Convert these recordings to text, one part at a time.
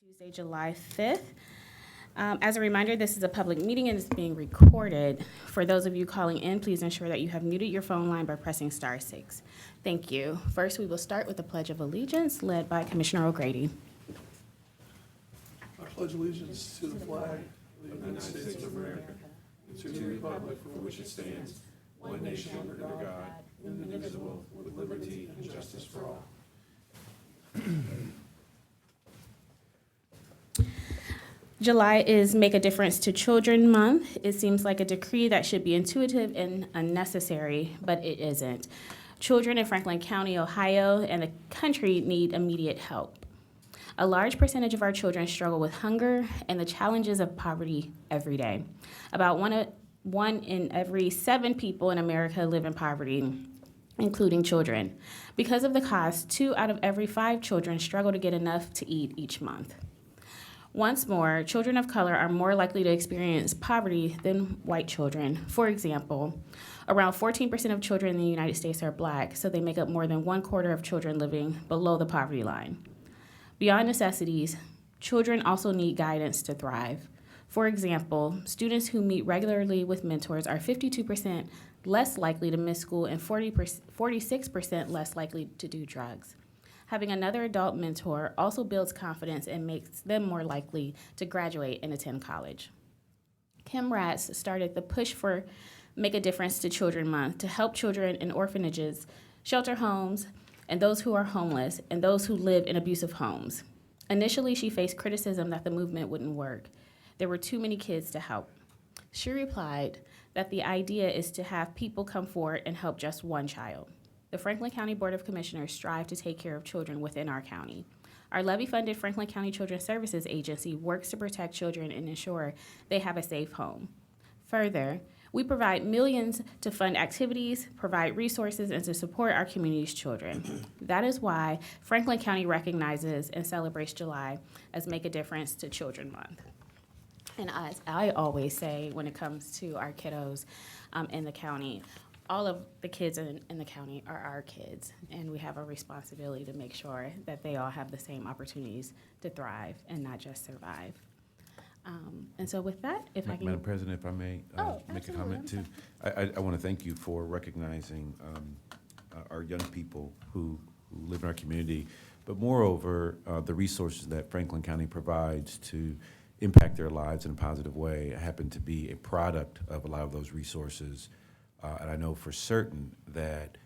Tuesday, July 5th. As a reminder, this is a public meeting and it's being recorded. For those of you calling in, please ensure that you have muted your phone line by pressing *6. Thank you. First, we will start with the Pledge of Allegiance, led by Commissioner O'Grady. I pledge allegiance to the flag of the United States of America and to the republic for which it stands, one nation under God, indivisible, with liberty and justice for all. July is Make a Difference to Children Month. It seems like a decree that should be intuitive and unnecessary, but it isn't. Children in Franklin County, Ohio, and the country need immediate help. A large percentage of our children struggle with hunger and the challenges of poverty every day. About one in every 7 people in America live in poverty, including children. Because of the cost, 2 out of every 5 children struggle to get enough to eat each month. Once more, children of color are more likely to experience poverty than white children. For example, around 14% of children in the United States are Black, so they make up more than 1/4 of children living below the poverty line. Beyond necessities, children also need guidance to thrive. For example, students who meet regularly with mentors are 52% less likely to miss school and 46% less likely to do drugs. Having another adult mentor also builds confidence and makes them more likely to graduate and attend college. Kim Ratz started the Push for Make a Difference to Children Month to help children in orphanages, shelter homes, and those who are homeless, and those who live in abusive homes. Initially, she faced criticism that the movement wouldn't work. There were too many kids to help. She replied that the idea is to have people come forward and help just one child. The Franklin County Board of Commissioners strive to take care of children within our county. Our levy-funded Franklin County Children's Services Agency works to protect children and ensure they have a safe home. Further, we provide millions to fund activities, provide resources, and to support our community's children. That is why Franklin County recognizes and celebrates July as Make a Difference to Children Month. And as I always say when it comes to our kiddos in the county, all of the kids in the county are our kids, and we have a responsibility to make sure that they all have the same opportunities to thrive and not just survive. And so with that, if I can... Madam President, if I may make a comment too. I want to thank you for recognizing our young people who live in our community, but moreover, the resources that Franklin County provides to impact their lives in a positive way. I happen to be a product of a lot of those resources. And I know for certain that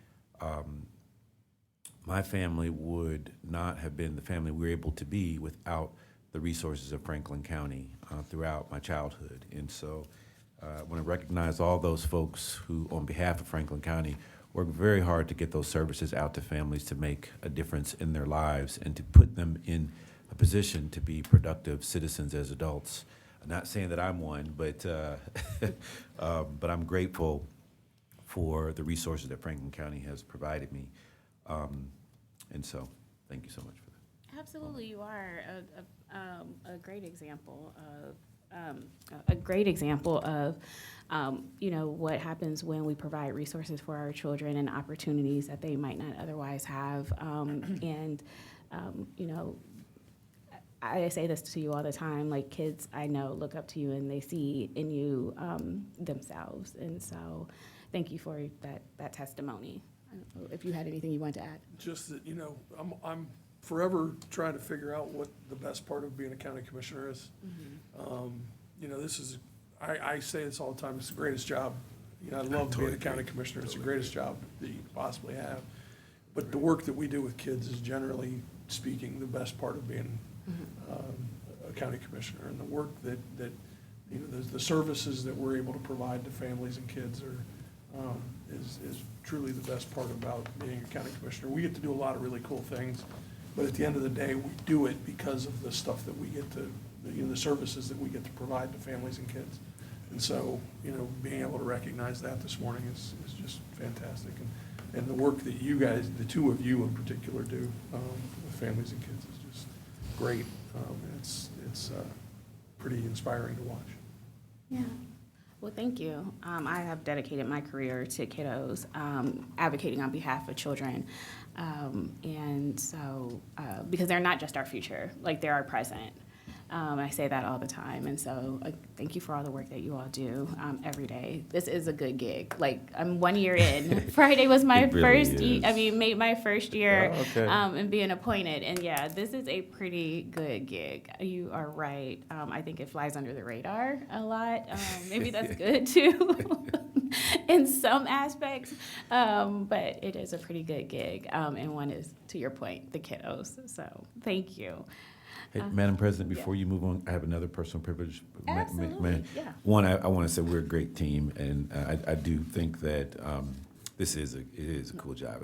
my family would not have been the family we're able to be without the resources of Franklin County throughout my childhood. And so I want to recognize all those folks who, on behalf of Franklin County, work very hard to get those services out to families to make a difference in their lives and to put them in a position to be productive citizens as adults. I'm not saying that I'm one, but I'm grateful for the resources that Franklin County has provided me. And so, thank you so much for that. Absolutely, you are a great example of what happens when we provide resources for our children and opportunities that they might not otherwise have. I say this to you all the time, like kids I know look up to you and they see in you themselves. And so thank you for that testimony. I don't know if you had anything you wanted to add. Just that, I'm forever trying to figure out what the best part of being a county commissioner is. This is, I say this all the time, it's the greatest job. I love being a county commissioner. It's the greatest job that you could possibly have. But the work that we do with kids is, generally speaking, the best part of being a county commissioner. And the work that the services that we're able to provide to families and kids is truly the best part about being a county commissioner. We get to do a lot of really cool things, but at the end of the day, we do it because of the stuff that we get to, the services that we get to provide to families and kids. And so, being able to recognize that this morning is just fantastic. And the work that you guys, the two of you in particular, do with families and kids is just great. It's pretty inspiring to watch. Yeah. Well, thank you. I have dedicated my career to kiddos, advocating on behalf of children. And so, because they're not just our future, like they're our present. I say that all the time, and so thank you for all the work that you all do every day. This is a good gig. Like, I'm 1 year in. Friday was my It really first, is. made my first year Oh, okay. and being appointed. And yeah, this is a pretty good gig. You are right. I think it flies under the radar a lot. Maybe that's good too. In some aspects, but it is a pretty good gig, and one is, to your point, the kiddos. So thank you. Hey, Madam President, before you move on, I have another personal privilege. Absolutely, yeah. One, I want to say we're a great team, and I do think that it is a cool job,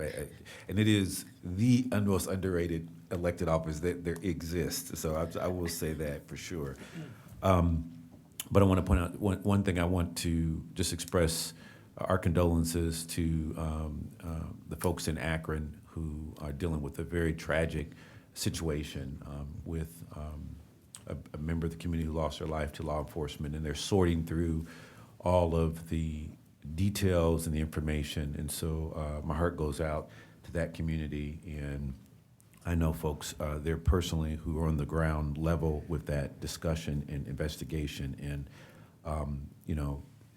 and it is the most underrated elected office that there exists. So I will say that for sure. But I want to point out one thing. I want to just express our condolences to the folks in Akron who are dealing with a very tragic situation with a member of the community who lost their life to law enforcement, and they're sorting through all of the details and the information. And so my heart goes out to that community, and I know folks there personally who are on the ground level with that discussion and investigation, and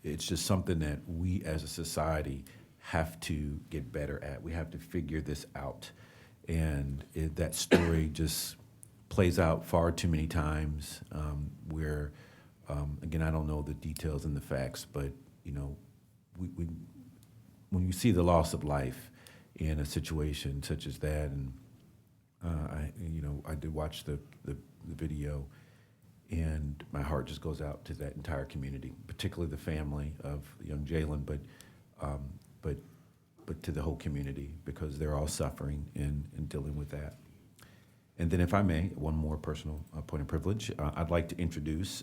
it's just something that we as a society have to get better at. We have to figure this out. And that story just plays out far too many times where, again, I don't know the details and the facts, but, when you see the loss of life in a situation such as that, and I did watch the video, and my heart just goes out to that entire community, particularly the family of young Jalen, but to the whole community, because they're all suffering and dealing with that. And then, if I may, one more personal point of privilege, I'd like to introduce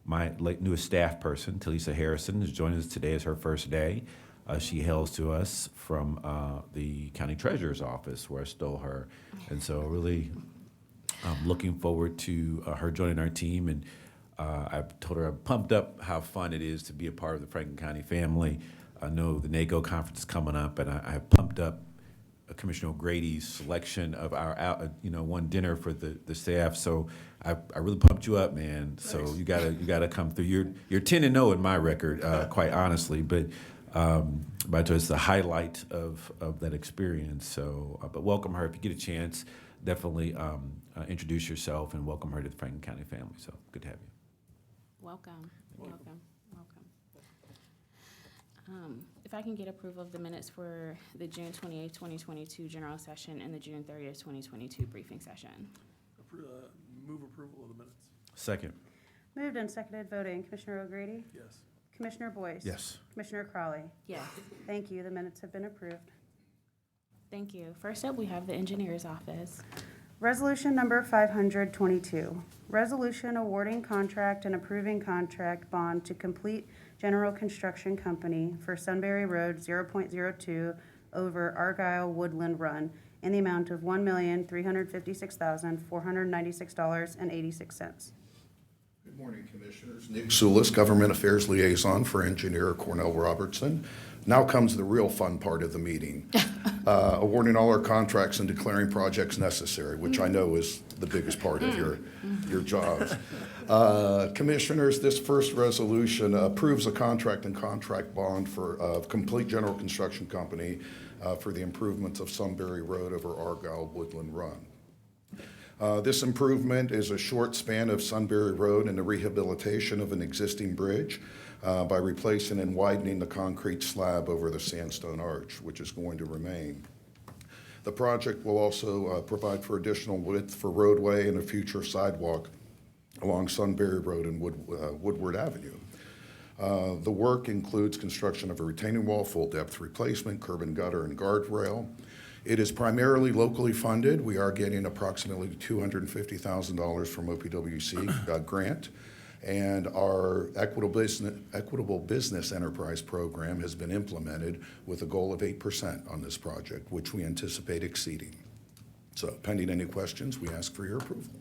my newest staff person, Talisa Harrison, is joining us today as her first day. She hails to us from the county treasurer's office, where I stole her, and so really looking forward to her joining our team. And I've told her I'm pumped up how fun it is to be a part of the Franklin County family. I know the NACO conference is coming up, and I have pumped up Commissioner O'Grady's selection of our one dinner for the staff. So I really pumped you up, man. So you gotta come through. You're 10-0 in my record, quite honestly, but it's the highlight of that experience. So, but welcome her if you get a chance. Definitely introduce yourself and welcome her to the Franklin County family. So good to have you. Welcome. If I can get approval of the minutes for the June 28th, 2022 general session and the June 30th, 2022 briefing session. Move approval of the minutes. Second. Moved and seconded, voting. Commissioner O'Grady? Yes. Commissioner Boyce? Yes. Commissioner Crowley? Yes, Thank you. The minutes have been approved. thank you. First up, we have the engineer's office. Resolution number 522, resolution awarding contract and approving contract bond to Complete General Construction Company for Sunbury Road 0.02 over Argyle Woodland Run in the amount of $1,356,496.86. Good morning, Commissioners. Nick Soulis, Government Affairs Liaison for Engineer Cornell Robertson. Now comes the real fun part of the meeting. Awarding all our contracts and declaring projects necessary, which I know is the biggest part of your jobs. Commissioners, this first resolution approves a contract and contract bond for Complete General Construction Company for the improvements of Sunbury Road over Argyle Woodland Run. This improvement is a short span of Sunbury Road and the rehabilitation of an existing bridge by replacing and widening the concrete slab over the sandstone arch, which is going to remain. The project will also provide for additional width for roadway and a future sidewalk along Sunbury Road and Woodward Avenue. The work includes construction of a retaining wall, full depth replacement, curb and gutter, and guardrail. It is primarily locally funded. We are getting approximately $250,000 from OPWC grant, and our Equitable Business Enterprise Program has been implemented with a goal of 8% on this project, which we anticipate exceeding. So pending any questions, we ask for your approval.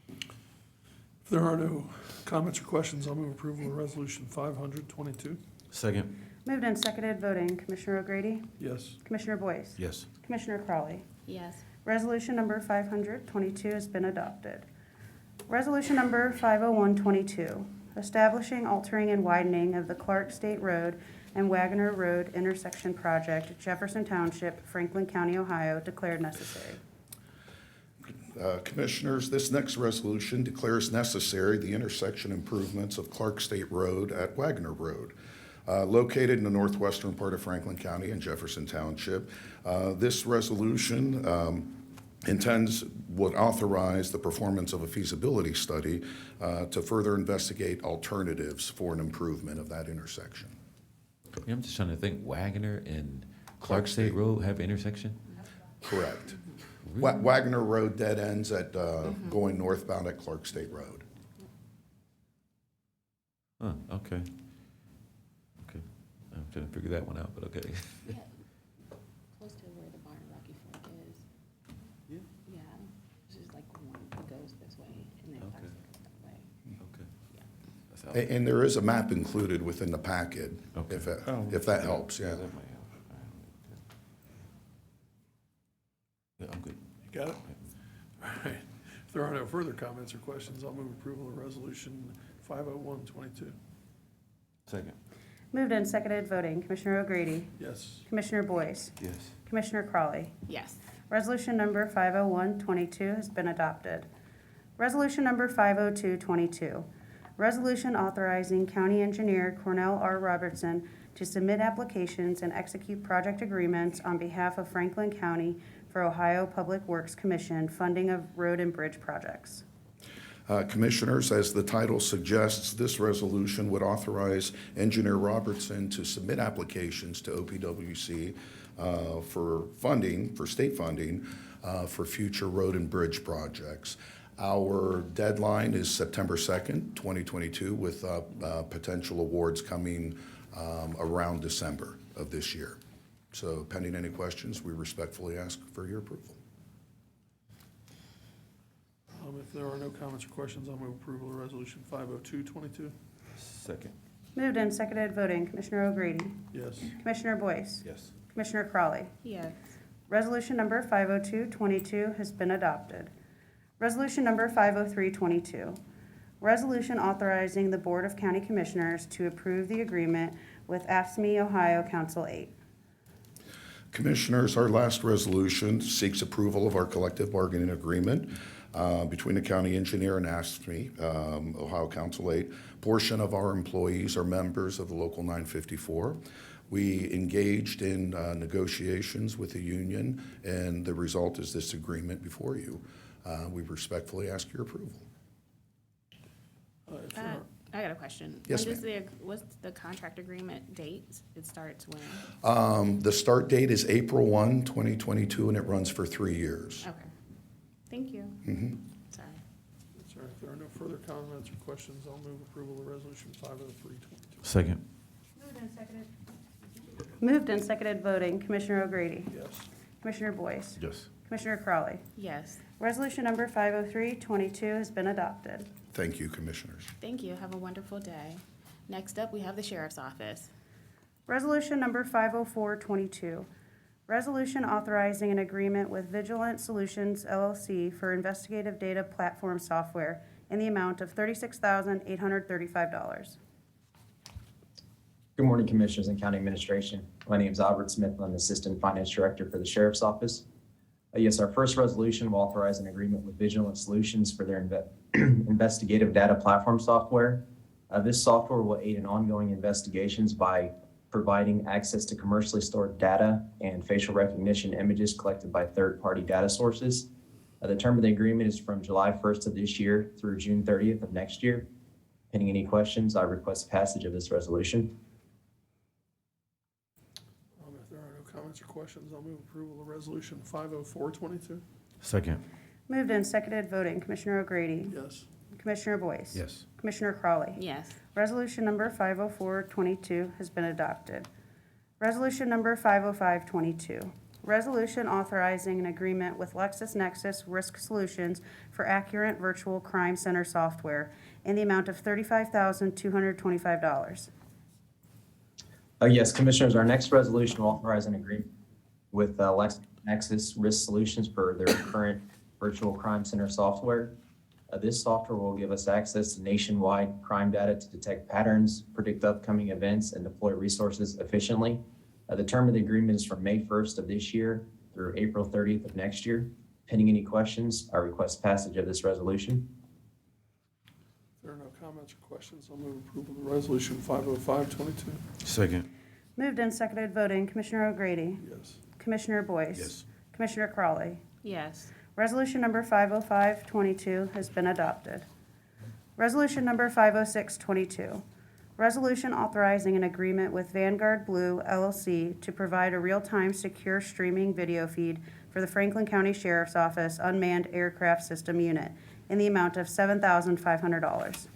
If there are no comments or questions, I'll move approval of Resolution 522. Second. Moved and seconded, voting. Commissioner O'Grady? Yes. Commissioner Boyce? Yes. Commissioner Crowley? Yes, Resolution number 522 has been adopted. Resolution number 50122, establishing, altering, and widening of the Clark State Road and Wagner Road intersection project, Jefferson Township, Franklin County, Ohio, declared necessary. Commissioners, this next resolution declares necessary the intersection improvements of Clark State Road at Wagner Road, located in the northwestern part of Franklin County and Jefferson Township. This resolution would authorize the performance of a feasibility study to further investigate alternatives for an improvement of that intersection. I'm just trying to think, Wagner and Clark State Road have intersection? Correct. Wagner Road dead ends at going northbound at Clark State Road. Huh, okay. Okay. I'm trying to figure that one out, but okay. Yeah. Close to where the Barn Rocky Fork is. Yeah. Yeah, this is like one that goes this way and then Okay. Clark goes that way. Okay. Yeah. That's out. And there is a map included within the packet, Okay. if that helps, yeah. That might help. All right, okay. Yeah, I'm good. You got it? All right. If there are no further comments or questions, I'll move approval of resolution 50122. Second. Moved and seconded voting, Commissioner O'Grady, Yes. Commissioner Boyce, Yes. Commissioner Crawley. Yes. Resolution number 50122 has been adopted. Resolution number 50222, resolution authorizing County Engineer Cornell R. Robertson to submit applications and execute project agreements on behalf of Franklin County for Ohio Public Works Commission funding of road and bridge projects. Commissioners, as the title suggests, this resolution would authorize Engineer Robertson to submit applications to OPWC for funding, for state funding, for future road and bridge projects. Our deadline is September 2nd, 2022, with potential awards coming around December of this year. So pending any questions, we respectfully ask for your approval. If there are no comments or questions, I'll move approval of resolution 50222. Second. Moved and seconded voting, Commissioner O'Grady, Yes. Commissioner Boyce, Yes. Commissioner Crawley. Yes. Resolution number 50222 has been adopted. Resolution number 50322, resolution authorizing the Board of County Commissioners to approve the agreement with AFSCME Ohio Council 8. Commissioners, our last resolution seeks approval of our collective bargaining agreement between the county engineer and AFSCME, Ohio Council 8. Portion of our employees are members of the Local 954. We engaged in negotiations with the union, and the result is this agreement before you. We respectfully ask your approval. If there are- I got a question. Yes, When does what's the contract agreement date? It starts when? The start date is April 1, 2022, and it runs for 3 years. Okay. Thank you. Sorry. Sorry, if there are no further comments or questions, I'll move approval of resolution 50322. Second. Moved and seconded voting, Commissioner O'Grady, Yes. Commissioner Boyce, Yes. Commissioner Crawley. Yes. Resolution number 50322 has been adopted. Thank you, Commissioners. Thank you. Have a wonderful day. Next up, we have the Sheriff's Office. Resolution number 50422, resolution authorizing an agreement with Vigilant Solutions LLC for investigative data platform software in the amount of $36,835. Good morning, Commissioners and County Administration. My name is Albert Smith. I'm Assistant Finance Director for the Sheriff's Office. Yes, our first resolution will authorize an agreement with Vigilant Solutions for their investigative data platform software. This software will aid in ongoing investigations by providing access to commercially stored data and facial recognition images collected by third-party data sources. The term of the agreement is from July 1st of this year through June 30th of next year. Pending any questions, I request passage of this resolution. If there are no comments or questions, I'll move approval of resolution 50422. Second. Moved and seconded voting, Commissioner O'Grady, Yes. Commissioner Boyce. Yes. Commissioner Crawley. Yes. Resolution number 50422 has been adopted. Resolution number 50522, resolution authorizing an agreement with LexisNexis Risk Solutions for Accurate Virtual Crime Center software in the amount of $35,225. Yes, Commissioners, our next resolution will authorize an agreement with LexisNexis Risk Solutions for their current virtual crime center software. This software will give us access to nationwide crime data to detect patterns, predict upcoming events, and deploy resources efficiently. The term of the agreement is from May 1st of this year through April 30th of next year. Pending any questions, I request passage of this resolution. If there are no comments or questions, I'll move approval of Resolution 50522. Second. Moved and seconded voting, Commissioner O'Grady, Yes. Commissioner Boyce. Yes. Commissioner Crawley. Yes. Resolution number 50522 has been adopted. Resolution number 50622. Resolution authorizing an agreement with Vanguard Blue LLC to provide a real-time secure streaming video feed for the Franklin County Sheriff's Office Unmanned Aircraft System Unit in the amount of $7,500.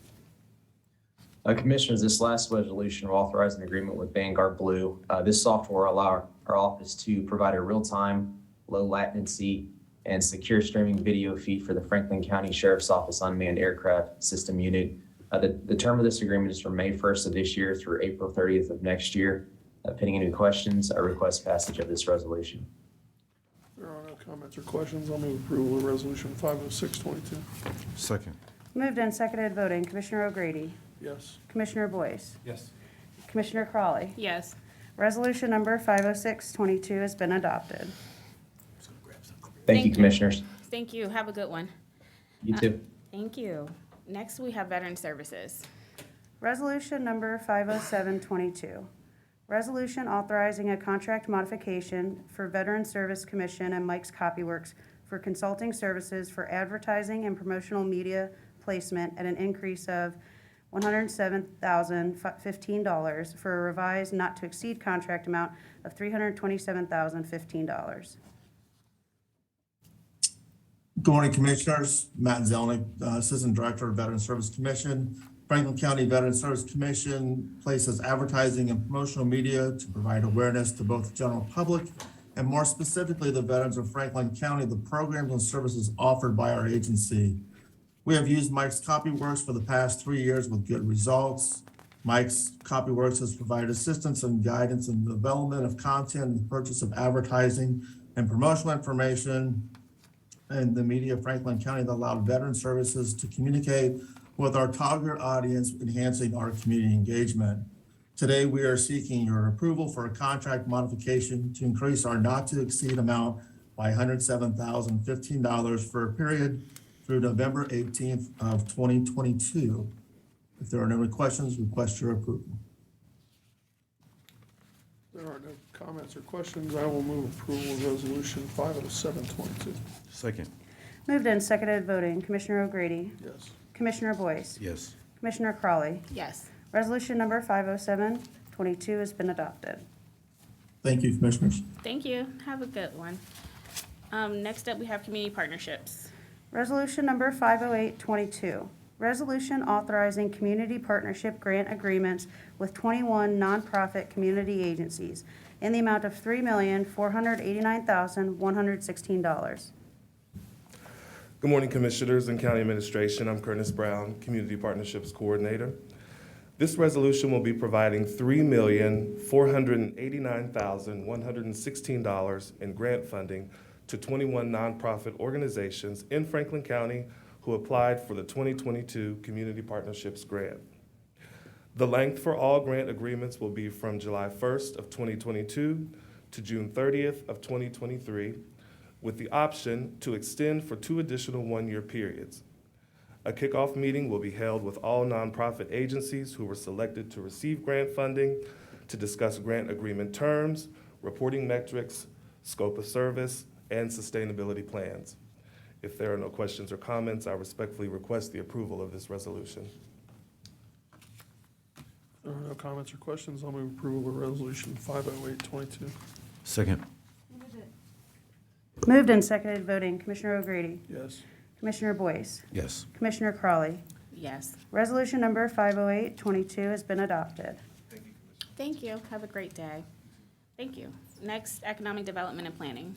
Commissioners, this last resolution will authorize an agreement with Vanguard Blue. This software will allow our office to provide a real-time, low latency, and secure streaming video feed for the Franklin County Sheriff's Office Unmanned Aircraft System Unit. The term of this agreement is from May 1st of this year through April 30th of next year. Pending any questions, I request passage of this resolution. If there are no comments or questions, I'll move approval of Resolution 50622. Second. Moved and seconded voting, Commissioner O'Grady, Yes. Commissioner Boyce, Yes. Commissioner Crawley. Yes. Resolution number 50622 has been adopted. Thank Thank you, you. Commissioners. Thank you. Have a good one. You too. Thank you. Next, we have Veteran Services. Resolution number 50722. Resolution authorizing a contract modification for Veteran Service Commission and Mike's Copyworks for consulting services for advertising and promotional media placement at an increase of $107,015 for a revised not-to-exceed contract amount of $327,015. Good morning, Commissioners. Matt Zelnick, Assistant Director of Veteran Service Commission. Franklin County Veteran Service Commission places advertising and promotional media to provide awareness to both the general public and more specifically the veterans of Franklin County, the programs and services offered by our agency. We have used Mike's Copyworks for the past 3 years with good results. Mike's Copyworks has provided assistance and guidance in the development of content and the purchase of advertising and promotional information and the media of Franklin County that allowed veteran services to communicate with our target audience, enhancing our community engagement. Today, we are seeking your approval for a contract modification to increase our not-to-exceed amount by $107,015 for a period through November 18th of 2022. If there are no questions, request your approval. If there are no comments or questions, I will move approval of Resolution 50722. Second. Moved and seconded voting, Commissioner O'Grady, Yes. Commissioner Boyce, Yes. Commissioner Crawley. Yes. Resolution number 50722 has been adopted. Thank you, Commissioners. Thank you. Have a good one. Next up, we have Community Partnerships. Resolution number 50822. Resolution authorizing community partnership grant agreements with 21 nonprofit community agencies in the amount of $3,489,116. Good morning, Commissioners and County Administration. I'm Curtis Brown, Community Partnerships Coordinator. This resolution will be providing $3,489,116 in grant funding to 21 nonprofit organizations in Franklin County who applied for the 2022 Community Partnerships Grant. The length for all grant agreements will be from July 1st of 2022 to June 30th of 2023, with the option to extend for 2 additional one-year periods. A kickoff meeting will be held with all nonprofit agencies who were selected to receive grant funding to discuss grant agreement terms, reporting metrics, scope of service, and sustainability plans. If there are no questions or comments, I respectfully request the approval of this resolution. If there are no comments or questions, I'll move approval of Resolution 50822. Second. Moved and seconded voting, Commissioner O'Grady, Yes. Commissioner Boyce, Yes. Commissioner Crawley. Yes. Resolution number 50822 has been adopted. Thank you. Have a great day. Thank you. Next, Economic Development and Planning.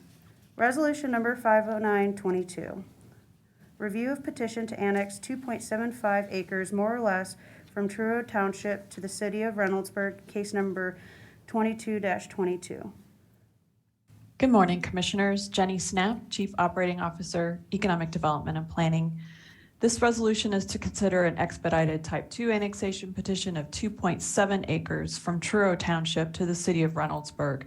Resolution number 50922. Review of petition to annex 2.75 acres more or less from Truro Township to the city of Reynoldsburg, case number 22-22. Good morning, Commissioners. Jenny Snap, Chief Operating Officer, Economic Development and Planning. This resolution is to consider an expedited Type 2 annexation petition of 2.7 acres from Truro Township to the city of Reynoldsburg.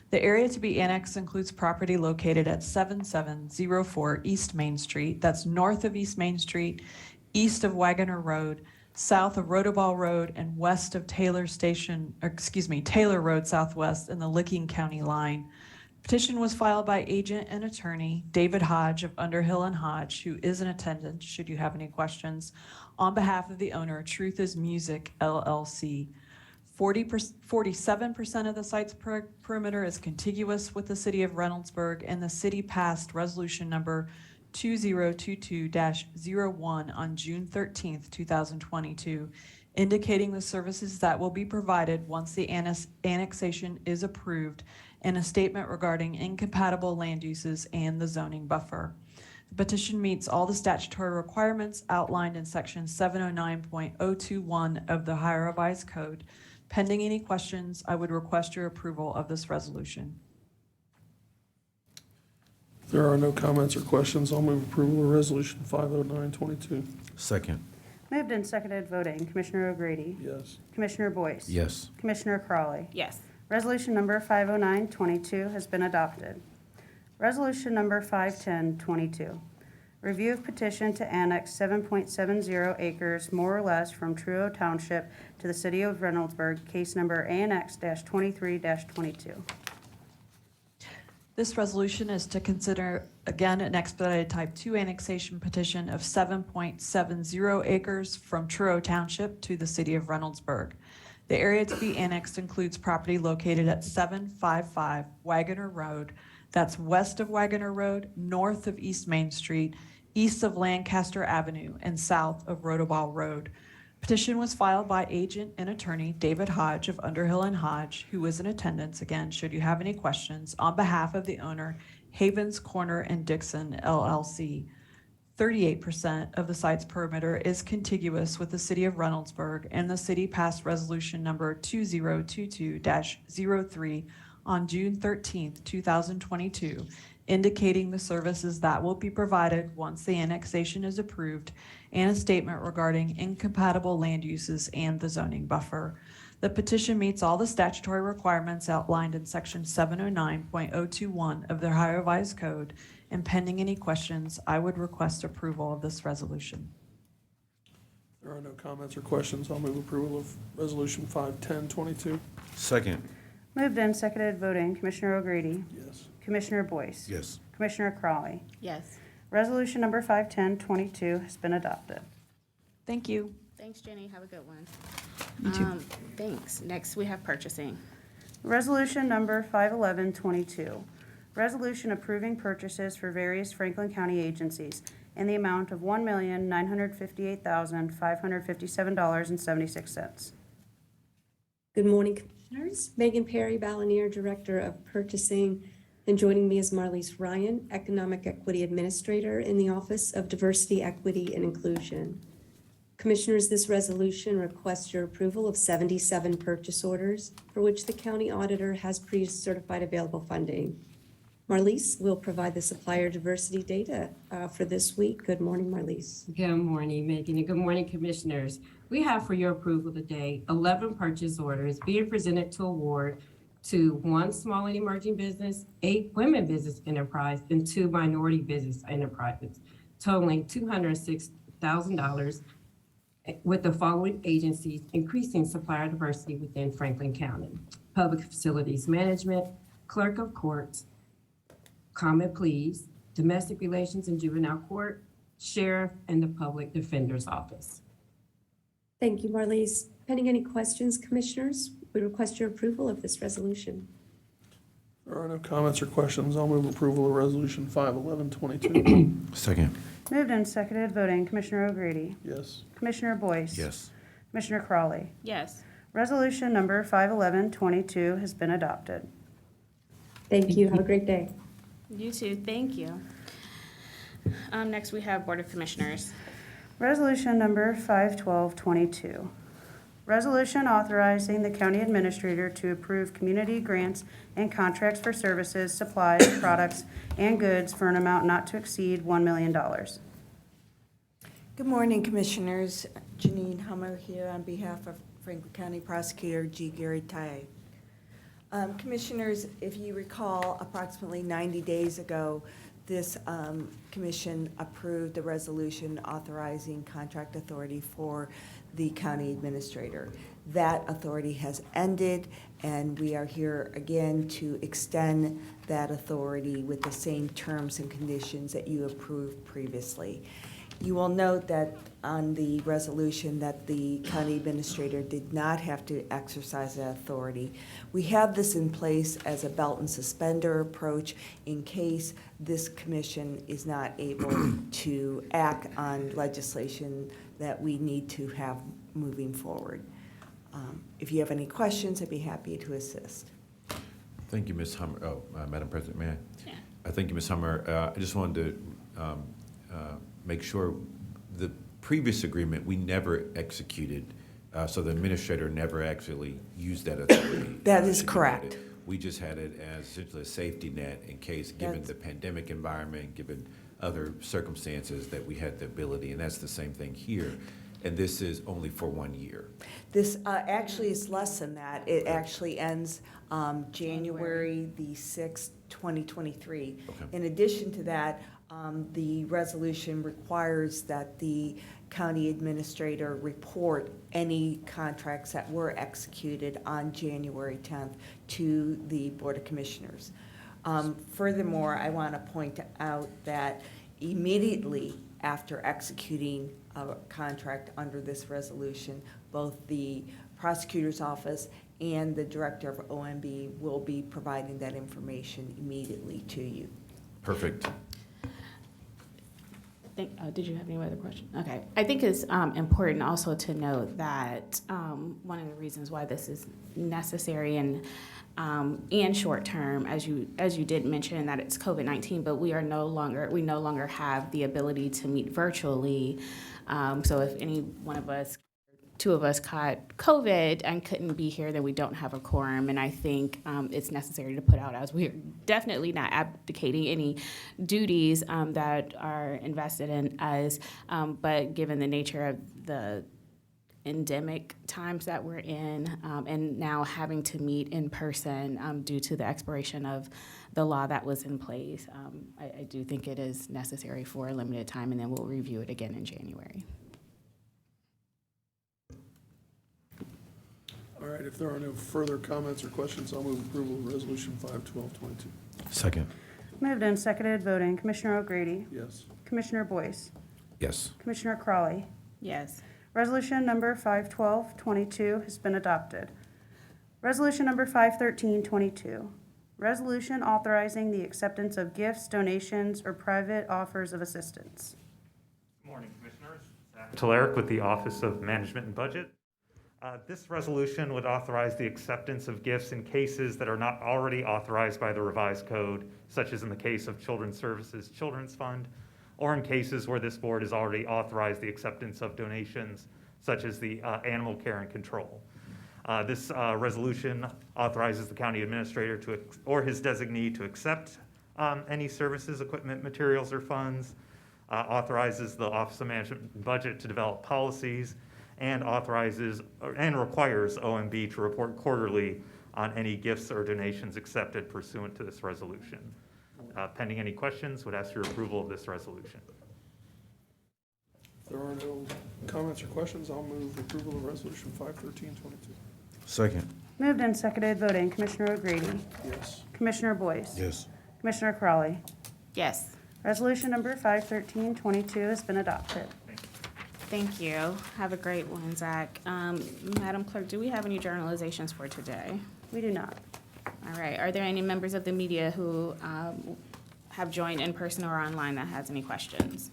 The area to be annexed includes property located at 7704 East Main Street, that's north of East Main Street, east of Wagoner Road, south of Rotoball Road, and west of Taylor Road Southwest in the Licking County line. Petition was filed by agent and attorney David Hodge of Underhill and Hodge, who is in attendance should you have any questions, on behalf of the owner, Truth is Music LLC. 47% of the site's perimeter is contiguous with the city of Reynoldsburg, and the city passed resolution number 2022-01 on June 13th, 2022, indicating the services that will be provided once the annexation is approved, and a statement regarding incompatible land uses and the zoning buffer. The petition meets all the statutory requirements outlined in section 709.021 of the Ohio Revised Code. Pending any questions, I would request your approval of this resolution. If there are no comments or questions, I'll move approval of Resolution 50922. Second. Moved and seconded voting, Commissioner O'Grady, Yes. Commissioner Boyce. Yes. Commissioner Crawley. Yes. Resolution number 50922 has been adopted. Resolution number 51022, review of petition to annex 7.70 acres more or less from Truro Township to the city of Reynoldsburg, case number ANX-23-22. This resolution is to consider, again, an expedited Type 2 annexation petition of 7.70 acres from Truro Township to the city of Reynoldsburg. The area to be annexed includes property located at 755 Wagoner Road, that's west of Wagoner Road, north of East Main Street, east of Lancaster Avenue, and south of Rotoball Road. Petition was filed by agent and attorney David Hodge of Underhill and Hodge, who is in attendance, again, should you have any questions, on behalf of the owner, Havens Corner and Dixon LLC. 38% of the site's perimeter is contiguous with the city of Reynoldsburg, and the city passed resolution number 2022-03 on June 13th, 2022, indicating the services that will be provided once the annexation is approved, and a statement regarding incompatible land uses and the zoning buffer. The petition meets all the statutory requirements outlined in section 709.021 of the Ohio Revised Code, and pending any questions, I would request approval of this resolution. If there are no comments or questions, I'll move approval of Resolution 51022. Second. Moved and seconded voting, Commissioner O'Grady, Yes. Commissioner Boyce. Yes. Commissioner Crawley. Yes. Resolution number 51022 has been adopted. Thank you. Thanks, Jenny. Have a good one. You too. Thanks. Next, we have purchasing. Resolution number 51122, resolution approving purchases for various Franklin County agencies in the amount of $1,958,557.76. Good morning, Commissioners. Megan Perry, Balanier, Director of Purchasing, and joining me is Marlise Ryan, Economic Equity Administrator in the Office of Diversity, Equity, and Inclusion. Commissioners, this resolution requests your approval of 77 purchase orders for which the county auditor has pre-certified available funding. Marlise will provide the supplier diversity data for this week. Good morning, Marlise. Good morning, Megan, and good morning, Commissioners. We have for your approval today 11 purchase orders being presented to award to 1 small and emerging business, 8 women business enterprise, and 2 minority business enterprises, totaling $206,000 with the following agencies increasing supplier diversity within Franklin County: Public Facilities Management, Clerk of Courts, Common Pleas, Domestic Relations and Juvenile Court, Sheriff, and the Public Defender's Office. Thank you, Marlise. Pending any questions, Commissioners, we request your approval of this resolution. If there are no comments or questions, I'll move approval of Resolution 51122. Second. Moved and seconded voting, Commissioner O'Grady, Yes. Commissioner Boyce. Yes. Commissioner Crawley. Yes. Resolution number 51122 has been adopted. Thank you. Have a great day. You too. Thank you. Next, we have Board of Commissioners. Resolution number 51222. Resolution authorizing the county administrator to approve community grants and contracts for services, supplies, products, and goods for an amount not to exceed $1 million. Good morning, Commissioners. Janine Hummer here on behalf of Franklin County Prosecutor G. Gary Tai. Commissioners, if you recall, approximately 90 days ago, this commission approved a resolution authorizing contract authority for the county administrator. That authority has ended, and we are here again to extend that authority with the same terms and conditions that you approved previously. You will note that on the resolution that the county administrator did not have to exercise that authority. We have this in place as a belt and suspender approach in case this commission is not able to act on legislation that we need to have moving forward. If you have any questions, I'd be happy to assist. Thank you, Ms. Hummer. Oh, Madam President, may I? Yeah. Thank you, Ms. Hummer. I just wanted to make sure the previous agreement, we never executed, so the administrator never actually used that authority. That is She did correct. it. We just had it as essentially a safety net in case, given the pandemic environment, given other circumstances, that we had the ability, and that's the same thing here. And this is only for 1 year. This actually is less than that. It actually ends January the 6th, 2023. Okay. In addition to that, the resolution requires that the county administrator report any contracts that were executed on January 10th to the Board of Commissioners. Furthermore, I want to point out that immediately after executing a contract under this resolution, both the prosecutor's office and the director of OMB will be providing that information immediately to you. Perfect. Did you have any other question? Okay. I think it's important also to note that one of the reasons why this is necessary and short term, as you did mention, that it's COVID-19, but we no longer have the ability to meet virtually. So if any one of us, two of us caught COVID and couldn't be here, then we don't have a quorum. And I think it's necessary to put out, as we're definitely not abdicating any duties that are invested in us, but given the nature of the endemic times that we're in, and now having to meet in person due to the expiration of the law that was in place, I do think it is necessary for a limited time, and then we'll review it again in January. All right, if there are no further comments or questions, I'll move approval of Resolution 51222. Second. Moved and seconded, voting. Commissioner O'Grady. Yes. Commissioner Boyce. Yes. Commissioner Crawley. Yes. Resolution number 51222 has been adopted. Resolution number 51322. Resolution authorizing the acceptance of gifts, donations, or private offers of assistance. Good morning, Commissioners. Zach Taleric with the Office of Management and Budget. This resolution would authorize the acceptance of gifts in cases that are not already authorized by the revised code, such as in the case of Children's Services Children's Fund, or in cases where this board has already authorized the acceptance of donations, such as the Animal Care and Control. This resolution authorizes the county administrator or his designee to accept any services, equipment, materials, or funds, authorizes the Office of Management and Budget to develop policies, and authorizes and requires OMB to report quarterly on any gifts or donations accepted pursuant to this resolution. Pending any questions, would ask your approval of this resolution. If there are no comments or questions, I'll move approval of Resolution 51322. Second. Moved and seconded, voting. Commissioner O'Grady. Yes. Commissioner Boyce. Yes. Commissioner Crawley. Yes. Resolution number 51322 has been adopted. Thank you. Have a great one, Zach. Madam Clerk, do we have any journalizations for today? We do not. All right. Are there any members of the media who have joined in person or online that has any questions?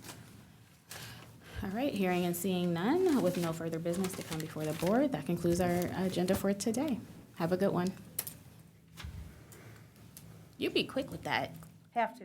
All right. Hearing and seeing none, with no further business to come before the board, that concludes our agenda for today. Have a good one. You be quick with that. Have to.